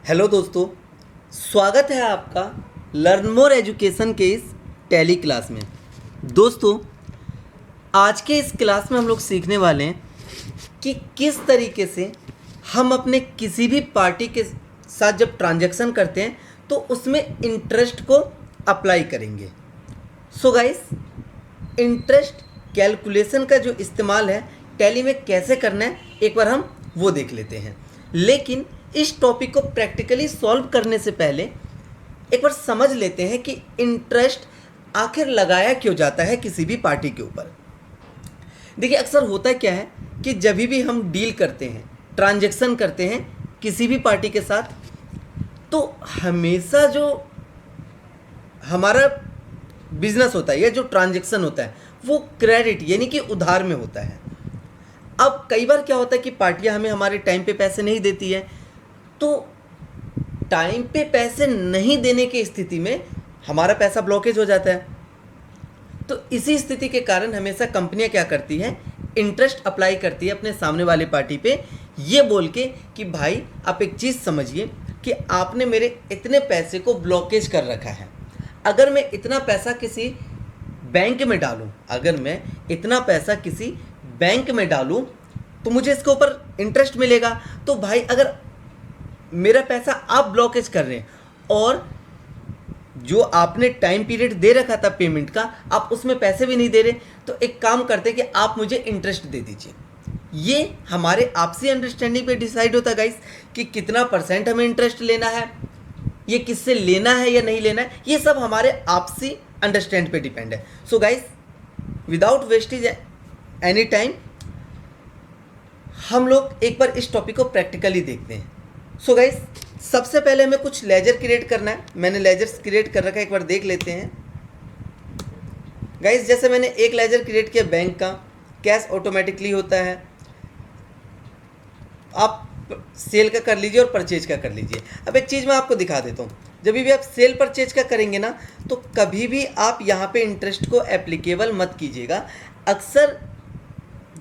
Hello दोस्तों, स्वागत है आपका लर्न मोर एजुकेशन के इस टैली क्लास में। दोस्तों, आज के इस क्लास में हम लोग सीखने वाले हैं कि किस तरीके से हम अपने किसी भी पार्टी के साथ जब ट्रांजैक्शन करते हैं तो उसमें इंटरेस्ट को अप्लाई करेंगे। सो गाइस, इंटरेस्ट कैलकुलेशन का जो इस्तेमाल है टैली में कैसे करना है एक बार हम वो देख लेते हैं। लेकिन इस टॉपिक को प्रैक्टिकली सॉल्व करने से पहले एक बार समझ लेते हैं कि इंटरेस्ट आखिर लगाया क्यों जाता है किसी भी पार्टी के ऊपर। देखिए, अक्सर होता क्या है कि जब भी हम डील करते हैं, ट्रांजैक्शन करते हैं किसी भी पार्टी के साथ, तो हमेशा जो हमारा बिजनेस होता है या जो ट्रांजैक्शन होता है वो क्रेडिट यानी कि उधार में होता है। अब कई बार क्या होता है कि पार्टियां हमें हमारे टाइम पे पैसे नहीं देती है, तो टाइम पे पैसे नहीं देने की स्थिति में हमारा पैसा ब्लॉकेज हो जाता है। तो इसी स्थिति के कारण हमेशा कंपनियां क्या करती हैं, इंटरेस्ट अप्लाई करती है अपने सामने वाले पार्टी पे, ये बोल के कि भाई आप एक चीज़ समझिए कि आपने मेरे इतने पैसे को ब्लॉकेज कर रखा है। अगर मैं इतना पैसा किसी बैंक में डालूं, तो मुझे इसके ऊपर इंटरेस्ट मिलेगा। तो भाई, अगर मेरा पैसा आप ब्लॉकेज कर रहे हैं और जो आपने टाइम पीरियड दे रखा था पेमेंट का, आप उसमें पैसे भी नहीं दे रहे, तो एक काम करते हैं कि आप मुझे इंटरेस्ट दे दीजिए। ये हमारे आपसी अंडरस्टैंडिंग पे डिसाइड होता है गाइस कि कितना % हमें इंटरेस्ट लेना है, ये किससे लेना है या नहीं लेना है, ये सब हमारे आपसी अंडरस्टैंड पे डिपेंड है। So guys, without wastage any time हम लोग एक बार इस टॉपिक को प्रैक्टिकली देखते हैं। सो गाइस, सबसे पहले हमें कुछ लेजर क्रिएट करना है। मैंने लेजर्स क्रिएट कर रखा है, एक बार देख लेते हैं। गाइस, जैसे मैंने एक लेजर क्रिएट किया बैंक का, कैश ऑटोमेटिकली होता है। आप सेल का कर लीजिए और परचेज का कर लीजिए। अब एक चीज़ मैं आपको दिखा देता हूँ, जब भी आप सेल परचेज का करेंगे ना, तो कभी भी आप यहाँ पे इंटरेस्ट को एप्लीकेबल मत कीजिएगा। अक्सर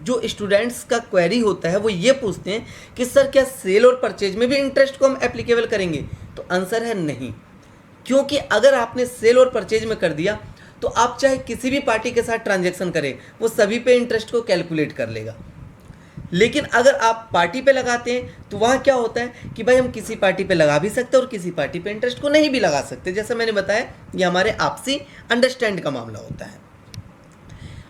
जो स्टूडेंट्स का क्वेरी होता है वो ये पूछते हैं कि सर क्या सेल और परचेज में भी इंटरेस्ट को हम एप्लीकेबल करेंगे? तो आंसर है नहीं, क्योंकि अगर आपने सेल और परचेज में कर दिया तो आप चाहे किसी भी पार्टी के साथ ट्रांजैक्शन करें, वो सभी पे इंटरेस्ट को कैलकुलेट कर लेगा। लेकिन अगर आप पार्टी पे लगाते हैं तो वहाँ क्या होता है कि भाई हम किसी पार्टी पे लगा भी सकते हैं और किसी पार्टी पे इंटरेस्ट को नहीं भी लगा सकते। जैसा मैंने बताया, ये हमारे आपसी अंडरस्टैंड का मामला होता है।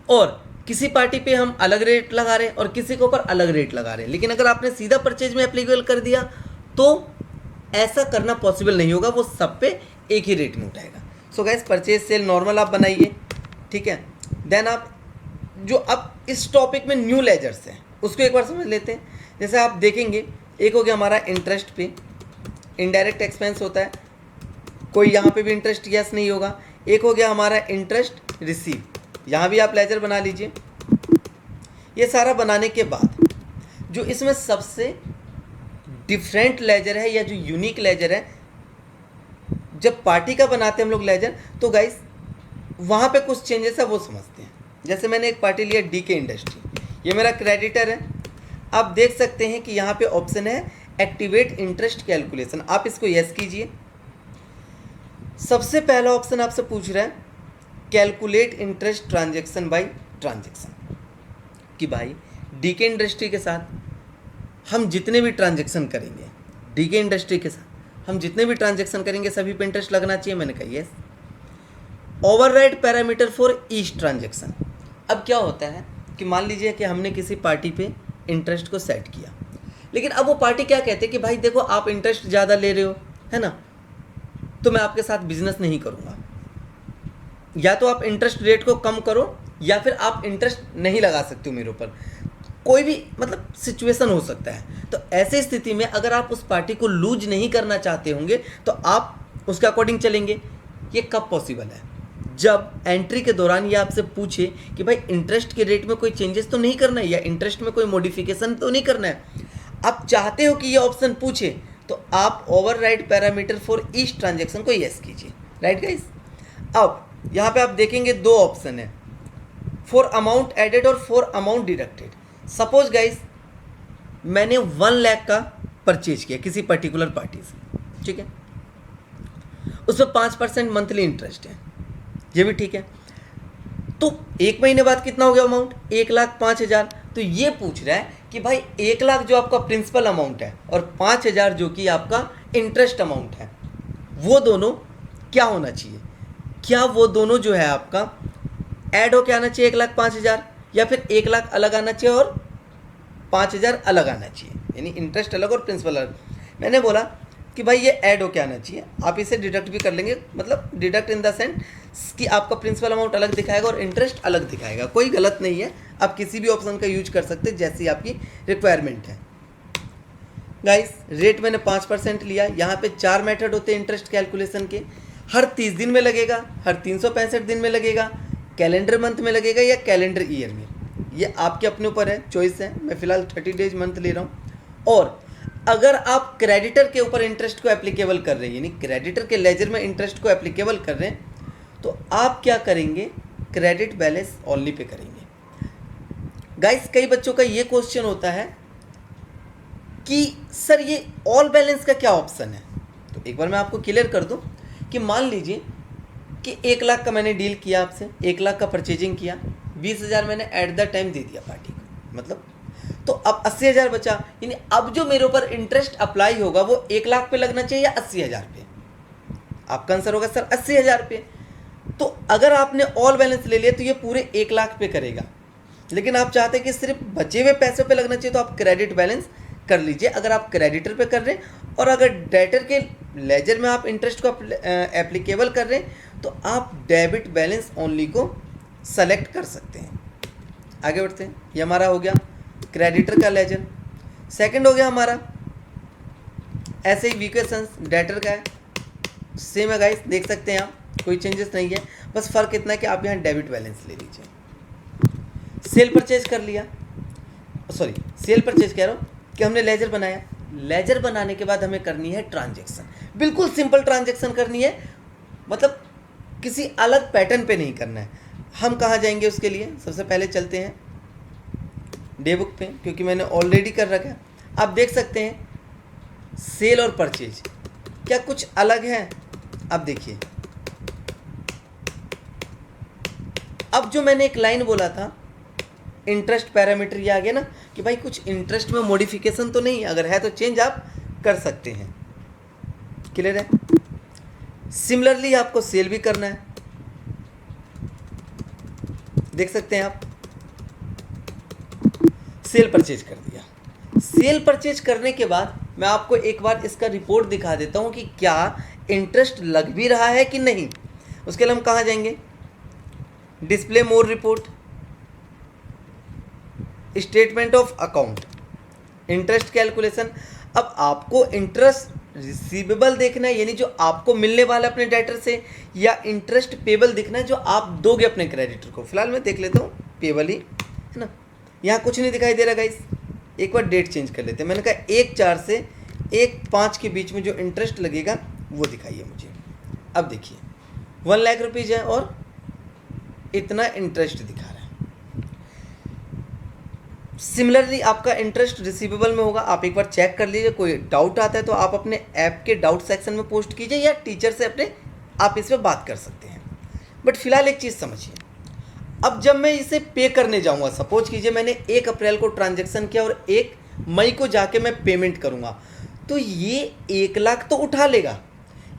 और किसी पार्टी पे हम अलग रेट लगा रहे हैं और किसी के ऊपर अलग रेट लगा रहे हैं। लेकिन अगर आपने सीधा परचेज में एप्लीकेबल कर दिया तो ऐसा करना पॉसिबल नहीं होगा, वो सब पे एक ही रेट में उठाएगा। So guys, purchase sale normal आप बनाइए, ठीक है। देन आप जो अब इस टॉपिक में न्यू लेजर्स हैं उसको एक बार समझ लेते हैं। जैसे आप देखेंगे, एक हो गया हमारा इंटरेस्ट पे, इनडायरेक्ट एक्सपेंस होता है, कोई यहाँ पे भी इंटरेस्ट यस नहीं होगा। एक हो गया हमारा इंटरेस्ट रिसीव, यहाँ भी आप लेजर बना लीजिए। ये सारा बनाने के बाद जो इसमें सबसे डिफरेंट लेजर है या जो यूनिक लेजर है, जब पार्टी का बनाते हैं हम लोग लेजर, तो गाइस वहाँ पे कुछ चेंजेस है वो समझते हैं। जैसे मैंने एक पार्टी लिया डीके इंडस्ट्री, ये मेरा क्रेडिटर है। आप देख सकते हैं कि यहाँ पे ऑप्शन है एक्टिवेट इंटरेस्ट कैलकुलेशन, आप इसको यस कीजिए। सबसे पहला ऑप्शन आपसे पूछ रहा है calculate interest transaction bye transaction, कि भाई डीके इंडस्ट्री के साथ हम जितने भी ट्रांजैक्शन करेंगे, डीके इंडस्ट्री के साथ हम जितने भी ट्रांजैक्शन करेंगे सभी पे इंटरेस्ट लगना चाहिए। मैंने कहा yes. Override parameter for each transaction. अब क्या होता है कि मान लीजिए कि हमने किसी पार्टी पे इंटरेस्ट को सेट किया, लेकिन अब वो पार्टी क्या कहते हैं कि भाई देखो, आप इंटरेस्ट ज़्यादा ले रहे हो, है ना, तो मैं आपके साथ बिजनेस नहीं करूँगा। या तो आप इंटरेस्ट रेट को कम करो या फिर आप इंटरेस्ट नहीं लगा सकते हो मेरे ऊपर। कोई भी मतलब सिचुएशन हो सकता है। तो ऐसे स्थिति में अगर आप उस पार्टी को लूज नहीं करना चाहते होंगे तो आप उसके अकॉर्डिंग चलेंगे। ये कब पॉसिबल है? जब एंट्री के दौरान ये आपसे पूछे कि भाई इंटरेस्ट के रेट में कोई चेंजेस तो नहीं करना है या इंटरेस्ट में कोई मॉडिफिकेशन तो नहीं करना है। आप चाहते हो कि ये ऑप्शन पूछे तो आप override parameter for each transaction को यस कीजिए। Right guys? अब यहाँ पे आप देखेंगे दो ऑप्शन है, फॉर अमाउंट एडेड और for amount deducted. Suppose guys मैंने 1 लाख का परचेज किया किसी पर्टिकुलर पार्टी से, ठीक है, उस पर 5% मंथली इंटरेस्ट है, ये भी ठीक है। तो 1 महीने बाद कितना हो गया अमाउंट, 1,05,000। तो ये पूछ रहा है कि भाई 1 लाख जो आपका प्रिंसिपल अमाउंट है और 5,000 जो कि आपका इंटरेस्ट अमाउंट है, वो दोनों क्या होना चाहिए, क्या वो दोनों जो है आपका ऐड होके आना चाहिए 1,05,000, या फिर 1 लाख अलग आना चाहिए और 5,000 अलग आना चाहिए, यानी इंटरेस्ट अलग और प्रिंसिपल अलग। मैंने बोला कि भाई ये ऐड होके आना चाहिए, आप इसे डिडक्ट भी कर लेंगे, मतलब डिडक्ट इन द सेंस कि आपका प्रिंसिपल अमाउंट अलग दिखाएगा और इंटरेस्ट अलग दिखाएगा, कोई गलत नहीं है, आप किसी भी ऑप्शन का यूज कर सकते हैं जैसी आपकी रिक्वायरमेंट है। गाइस रेट मैंने 5% लिया, यहाँ पे 4 मेथड होते हैं इंटरेस्ट कैलकुलेशन के, हर 30 दिन में लगेगा, हर 365 दिन में लगेगा, कैलेंडर मंथ में लगेगा या कैलेंडर ईयर में, ये आपके अपने ऊपर है, चॉइस है। मैं फिलहाल 30 डेज मंथ ले रहा हूँ। और अगर आप क्रेडिटर के ऊपर इंटरेस्ट को एप्लीकेबल कर रहे हैं, यानी क्रेडिटर के लेजर में इंटरेस्ट को एप्लीकेबल कर रहे हैं, तो आप क्या करेंगे, क्रेडिट बैलेंस ओनली पे करेंगे। गाइस कई बच्चों का ये क्वेश्चन होता है कि सर ये ऑल बैलेंस का क्या ऑप्शन है। तो एक बार मैं आपको क्लियर कर दूं कि मान लीजिए कि 1 लाख का मैंने डील किया आपसे, 1 लाख का परचेजिंग किया, 20,000 मैंने एट द टाइम दे दिया पार्टी को, मतलब तो अब 80,000 बचा, यानी अब जो मेरे ऊपर इंटरेस्ट अप्लाई होगा वो 1 लाख पे लगना चाहिए या 80,000 पे। आपका आंसर होगा सर 80,000 पे। तो अगर आपने ऑल बैलेंस ले लिया तो ये पूरे 1 लाख पे करेगा, लेकिन आप चाहते हैं कि सिर्फ बचे हुए पैसों पे लगना चाहिए, तो आप क्रेडिट बैलेंस कर लीजिए अगर आप क्रेडिटर पे कर रहे हैं। और अगर डेटर के लेजर में आप इंटरेस्ट को एप्लीकेबल कर रहे हैं तो आप डेबिट बैलेंस ओनली को सेलेक्ट कर सकते हैं। आगे बढ़ते हैं, ये हमारा हो गया क्रेडिटर का लेजर। सेकंड हो गया हमारा ऐसे ही वीकेशंस, डेटर का है, सेम है गाइस, देख सकते हैं आप, कोई चेंजेस नहीं है, बस फ़र्क इतना है कि आप यहाँ डेबिट बैलेंस ले लीजिए। सेल परचेज कर लिया, सॉरी सेल परचेज कह रहा हूँ कि हमने लेजर बनाया, लेजर बनाने के बाद हमें करनी है ट्रांजैक्शन, बिल्कुल सिंपल ट्रांजैक्शन करनी है, मतलब किसी अलग पैटर्न पे नहीं करना है। हम कहाँ जाएंगे उसके लिए, सबसे पहले चलते हैं डे बुक पे, क्योंकि मैंने ऑलरेडी कर रखा है। आप देख सकते हैं सेल और परचेज क्या कुछ अलग है। अब देखिए, अब जो मैंने एक लाइन बोला था इंटरेस्ट पैरामीटर, ये आ गया ना कि भाई कुछ इंटरेस्ट में मॉडिफिकेशन तो नहीं, अगर है तो चेंज आप कर सकते हैं। क्लियर है। सिमिलरली आपको सेल भी करना है, देख सकते हैं आप, सेल परचेज कर दिया। सेल परचेज करने के बाद मैं आपको एक बार इसका रिपोर्ट दिखा देता हूं कि क्या इंटरेस्ट लग भी रहा है कि नहीं। उसके लिए हम कहाँ जाएंगे, display more report, statement of account, interest calculation. अब आपको इंटरेस्ट रिसीवेबल देखना है, यानी जो आपको मिलने वाला अपने डेटर से, या इंटरेस्ट पेबल दिखना है जो आप दोगे अपने क्रेडिटर को। फिलहाल मैं देख लेता हूँ पेबल ही, है ना, यहाँ कुछ नहीं दिखाई दे रहा गाइस। एक बार डेट चेंज कर लेते हैं, मैंने कहा 1/4 से 1/5 के बीच में जो इंटरेस्ट लगेगा वो दिखाइए मुझे। अब देखिए 1 लाख रुपीज़ है और इतना इंटरेस्ट दिखा रहा है। सिमिलरली आपका इंटरेस्ट रिसीवेबल में होगा, आप एक बार चेक कर लीजिए। कोई डाउट आता है तो आप अपने ऐप के डाउट सेक्शन में पोस्ट कीजिए या टीचर से अपने आप इस पर बात कर सकते हैं। बट फिलहाल एक चीज़ समझिए, अब जब मैं इसे पे करने जाऊंगा, सपोज कीजिए मैंने 1 अप्रैल को ट्रांजैक्शन किया और 1 मई को जाके मैं पेमेंट करूंगा, तो ये 1 लाख तो उठा लेगा,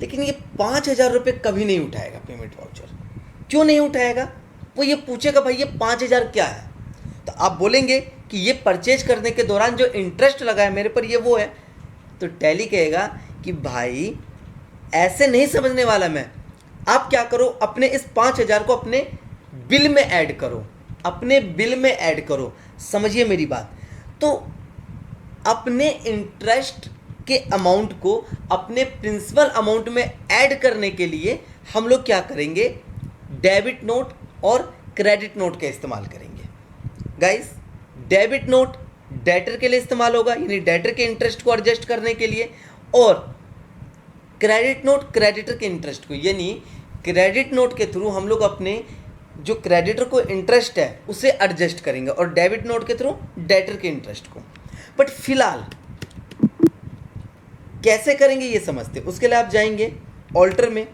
लेकिन ये 5,000 रुपये कभी नहीं उठाएगा पेमेंट वाउचर। क्यों नहीं उठाएगा, वो ये पूछेगा भाई ये 5,000 क्या है, तो आप बोलेंगे कि ये परचेज करने के दौरान जो इंटरेस्ट लगा है मेरे पर ये वो है, तो टैली कहेगा कि भाई ऐसे नहीं समझने वाला मैं। आप क्या करो, अपने इस 5,000 को अपने बिल में ऐड करो, अपने बिल में ऐड करो, समझिए मेरी बात। तो अपने इंटरेस्ट के अमाउंट को अपने प्रिंसिपल अमाउंट में ऐड करने के लिए हम लोग क्या करेंगे, डेबिट नोट और क्रेडिट नोट का इस्तेमाल करेंगे। गाइस डेबिट नोट डेटर के लिए इस्तेमाल होगा, यानी डेटर के इंटरेस्ट को एडजस्ट करने के लिए, और क्रेडिट नोट क्रेडिटर के इंटरेस्ट को, यानी क्रेडिट नोट के थ्रू हम लोग अपने जो क्रेडिटर को इंटरेस्ट है उसे एडजस्ट करेंगे, और डेबिट नोट के थ्रू डेटर के इंटरेस्ट को। बट फिलहाल कैसे करेंगे ये समझते हैं। उसके लिए आप जाएंगे ऑल्टर में,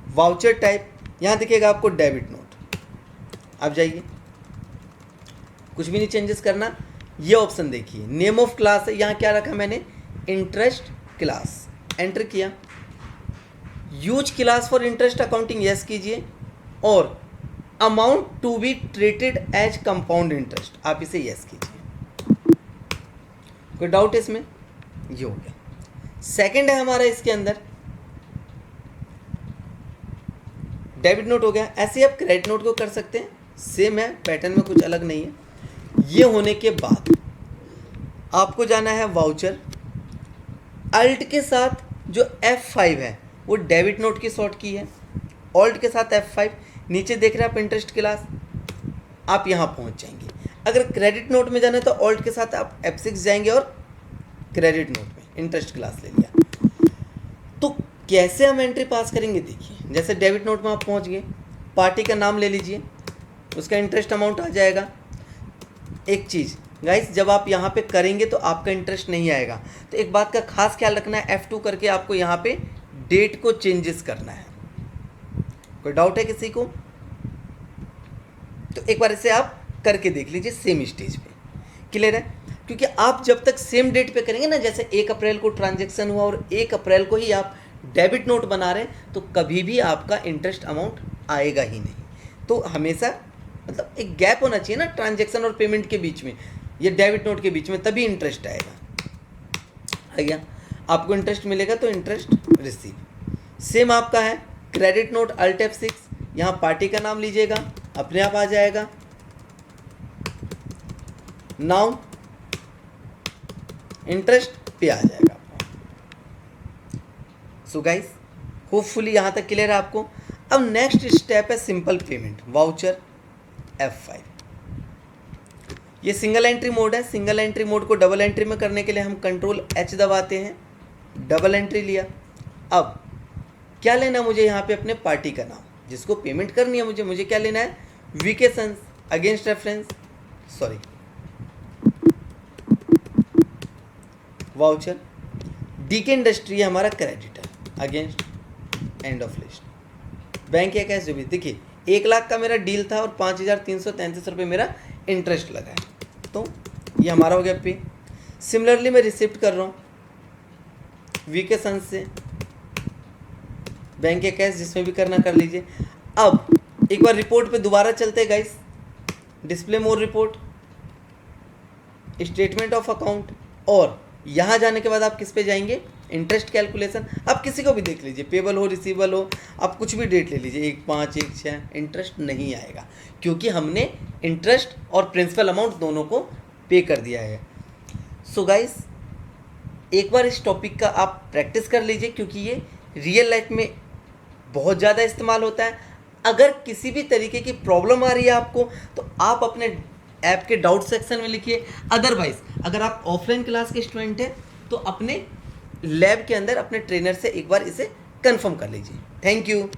वाउचर टाइप, यहाँ दिखेगा आपको डेबिट नोट, आप जाइए, कुछ भी नहीं चेंजेस करना। ये ऑप्शन देखिए, नेम ऑफ क्लास है, यहाँ क्या रखा मैंने, इंटरेस्ट क्लास, एंटर किया। Use class for interest accounting yes कीजिए, और amount to be treated as compound interest आप इसे यस कीजिए। कोई डाउट है इसमें? ये हो गया। सेकंड है हमारा इसके अंदर डेबिट नोट हो गया। ऐसे आप क्रेडिट नोट को कर सकते हैं, सेम है, पैटर्न में कुछ अलग नहीं है। ये होने के बाद आपको जाना है वाउचर, अल्ट के साथ जो F5 है वो डेबिट नोट की शॉर्ट की है, ऑल्ट के साथ F5, नीचे देख रहे हैं आप इंटरेस्ट क्लास, आप यहाँ पहुँच जाएंगे। अगर क्रेडिट नोट में जाना है तो ऑल्ट के साथ आप F6 जाएंगे और क्रेडिट नोट में इंटरेस्ट क्लास ले लिया। तो कैसे हम एंट्री पास करेंगे देखिए, जैसे डेबिट नोट में आप पहुँच गए, पार्टी का नाम ले लीजिए, उसका इंटरेस्ट अमाउंट आ जाएगा। एक चीज़ गाइस, जब आप यहाँ पे करेंगे तो आपका इंटरेस्ट नहीं आएगा, तो एक बात का खास ख्याल रखना है, F2 करके आपको यहाँ पे डेट को चेंजेस करना है। कोई डाउट है किसी को? तो एक बार इसे आप करके देख लीजिए सेम स्टेज पे, क्लियर है? क्योंकि आप जब तक सेम डेट पे करेंगे ना, जैसे 1 अप्रैल को ट्रांजैक्शन हुआ और 1 अप्रैल को ही आप डेबिट नोट बना रहे हैं, तो कभी भी आपका इंटरेस्ट अमाउंट आएगा ही नहीं। तो हमेशा मतलब एक गैप होना चाहिए ना ट्रांजैक्शन और पेमेंट के बीच में, ये डेबिट नोट के बीच में, तभी इंटरेस्ट आएगा। आ गया? आपको इंटरेस्ट मिलेगा तो इंटरेस्ट रिसीव। सेम आपका है क्रेडिट नोट, अल्ट F6, यहाँ पार्टी का नाम लीजिएगा, अपने आप आ जाएगा। नाउ इंटरेस्ट पे आ जाएगा आपका। सो गाइस, होपफुली यहाँ तक क्लियर है आपको। अब नेक्स्ट स्टेप है सिंपल पेमेंट, वाउचर F5। ये सिंगल एंट्री मोड है। सिंगल एंट्री मोड को डबल एंट्री में करने के लिए हम कंट्रोल H दबाते हैं, डबल एंट्री लिया। अब क्या लेना मुझे यहाँ पे, अपने पार्टी का नाम, जिसको पेमेंट करनी है मुझे क्या लेना है, VK sons against reference, sorry voucher. DK industry है हमारा creditor against end of list. Bank या कैश जो भी, देखिए 1 लाख का मेरा डील था और 5,333 रुपये मेरा इंटरेस्ट लगा है, तो ये हमारा हो गया पे। सिमिलरली मैं रिसिप्ट कर रहा हूँ वीके सन्स से, बैंक या कैश जिसमें भी करना कर लीजिए। अब एक बार रिपोर्ट पे दोबारा चलते हैं guys, display more report, statement of account, और यहाँ जाने के बाद आप किस पे जाएंगे, इंटरेस्ट कैलकुलेशन। आप किसी को भी देख लीजिए, पेबल हो रिसीवेबल हो, आप कुछ भी डेट ले लीजिए, 1/5 1/6, इंटरेस्ट नहीं आएगा क्योंकि हमने इंटरेस्ट और प्रिंसिपल अमाउंट दोनों को पे कर दिया है। सो गाइस, एक बार इस टॉपिक का आप प्रैक्टिस कर लीजिए क्योंकि ये रियल लाइफ में बहुत ज़्यादा इस्तेमाल होता है। अगर किसी भी तरीके की प्रॉब्लम आ रही है आपको, तो आप अपने ऐप के डाउट सेक्शन में लिखिए। अदरवाइज अगर आप ऑफलाइन क्लास के स्टूडेंट हैं तो अपने लैब के अंदर अपने ट्रेनर से एक बार इसे कंफर्म कर लीजिए। Thank you.